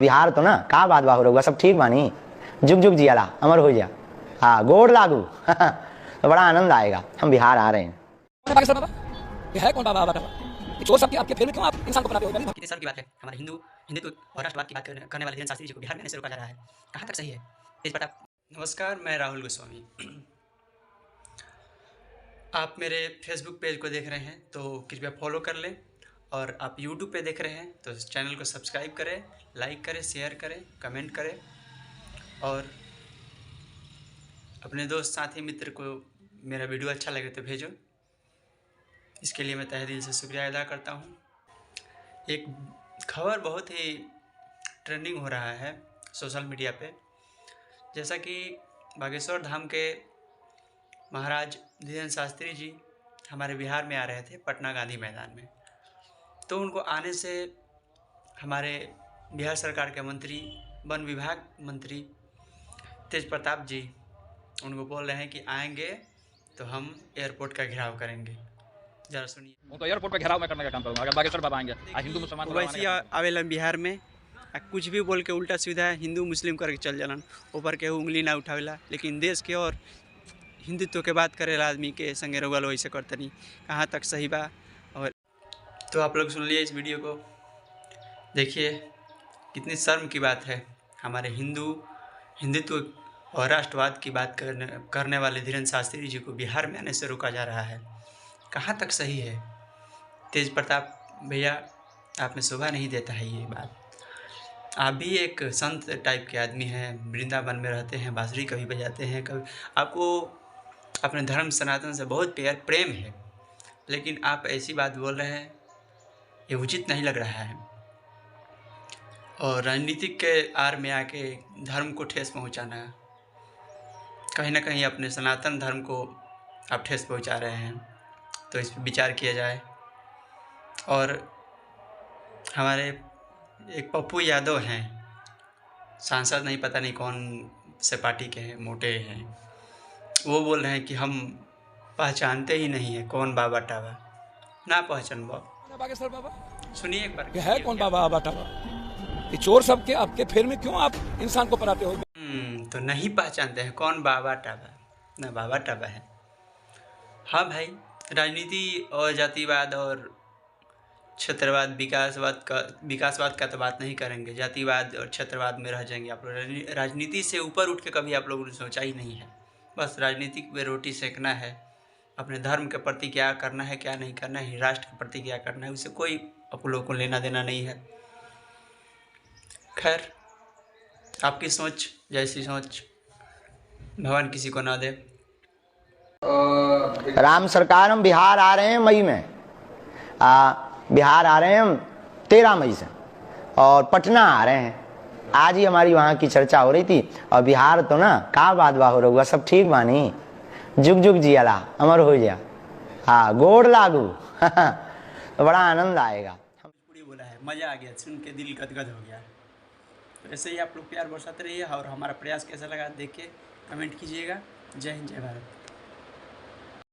बिहार तो ना का बात बा हो रहुआ सब ठीक बानी। जुग जुग जियाला अमर हो जा। हाँ गोड़ लागू तो बड़ा आनंद आएगा। हम बिहार आ रहे हैं। ये है कौन बाबा बाबा ये चोर सब आपके फिर में क्यों आप इंसान को बनाते हो? कितने साल की बात है, हमारे हिंदुत्व और राष्ट्रवाद की बात करने वाले धीरेन्द्र शास्त्री जी को बिहार में आने से रोका जा रहा है। कहाँ तक सही है इस पर आप? नमस्कार, मैं राहुल गोस्वामी। आप मेरे फेसबुक पेज को देख रहे हैं तो कृपया फॉलो कर लें, और आप यूट्यूब पे देख रहे हैं तो इस चैनल को सब्सक्राइब करें, लाइक करें, शेयर करें, कमेंट करें, और अपने दोस्त साथी मित्र को मेरा वीडियो अच्छा लगे तो भेजो। इसके लिए मैं तहे दिल से शुक्रिया अदा करता हूँ। एक खबर बहुत ही ट्रेंडिंग हो रहा है सोशल मीडिया पे, जैसा कि बागेश्वर धाम के महाराज धीरेन्द्र शास्त्री जी हमारे बिहार में आ रहे थे, पटना गांधी मैदान में। तो उनको आने से हमारे बिहार सरकार के मंत्री, वन विभाग मंत्री तेज प्रताप जी उनको बोल रहे हैं कि आएंगे तो हम एयरपोर्ट का घेराव करेंगे। जरा सुनिए। उनको एयरपोर्ट पे घेराव में करने का काम करूंगा अगर बागेश्वर बाबा आएंगे। आज हिंदू मुसलमान वैसे आवेला बिहार में कुछ भी बोल के उल्टा सीधा हिंदू मुस्लिम करके चल जालन, ऊपर के उंगली ना उठावेला, लेकिन देश के और हिंदुत्व के बात करेला आदमी के संगे रोगल वैसे करते नहीं। कहाँ तक सही बा? और तो आप लोग सुन लिए इस वीडियो को, देखिए कितनी शर्म की बात है। हमारे हिंदुत्व और राष्ट्रवाद की बात करने वाले धीरेन्द्र शास्त्री जी को बिहार में आने से रोका जा रहा है। कहाँ तक सही है? तेज प्रताप भैया, आप में शोभा नहीं देता है ये बात। आप भी एक संत टाइप के आदमी हैं, वृंदावन में रहते हैं, बांसुरी कभी बजाते हैं, कभी आपको अपने धर्म सनातन से बहुत प्रेम है, लेकिन आप ऐसी बात बोल रहे हैं, ये उचित नहीं लग रहा है। और राजनीतिक के आड़ में आके धर्म को ठेस पहुंचाना, कहीं ना कहीं अपने सनातन धर्म को आप ठेस पहुंचा रहे हैं, तो इस पर विचार किया जाए। और हमारे एक पप्पू यादव हैं, सांसद नहीं पता नहीं कौन से पार्टी के हैं, मोटे हैं, वो बोल रहे हैं कि हम पहचानते ही नहीं है कौन बाबा टाबा। ना पहचान बागेश्वर बाबा, सुनिए एक बार। ये है कौन बाबा बाबा? ये चोर सब के आपके फिर में क्यों आप इंसान को बनाते हो? तो नहीं पहचानते हैं कौन बाबा टाबा? ना बाबा टाबा है। हाँ भाई, राजनीति और जातिवाद और क्षेत्रवाद विकासवाद का तो बात नहीं करेंगे, जातिवाद और क्षेत्रवाद में रह जाएंगे आप लोग। राजनीति से ऊपर उठ के कभी आप लोगों ने सोचा ही नहीं है। बस राजनीतिक में रोटी सेकना है, अपने धर्म के प्रति क्या करना है क्या नहीं करना है, राष्ट्र के प्रति क्या करना है, उससे कोई आप लोगों को लेना देना नहीं है। खैर, आपकी सोच जैसी सोच, भगवान किसी को ना दे। राम सरकार हम बिहार आ रहे हैं मई में। बिहार आ रहे हैं हम 13 मई से, और पटना आ रहे हैं। आज ही हमारी वहाँ की चर्चा हो रही थी। और बिहार तो ना का बात बा हो रहुआ सब ठीक बानी। जुग जुग जियाला अमर हो जा। हाँ गोड़ लागू तो बड़ा आनंद आएगा। पूरी बोला है, मज़ा आ गया, सुन के दिल गदगद हो गया। तो ऐसे ही आप लोग प्यार बरसाते रहिए, और हमारा प्रयास कैसा लगा देख के कमेंट कीजिएगा। जय हिंद, जय भारत।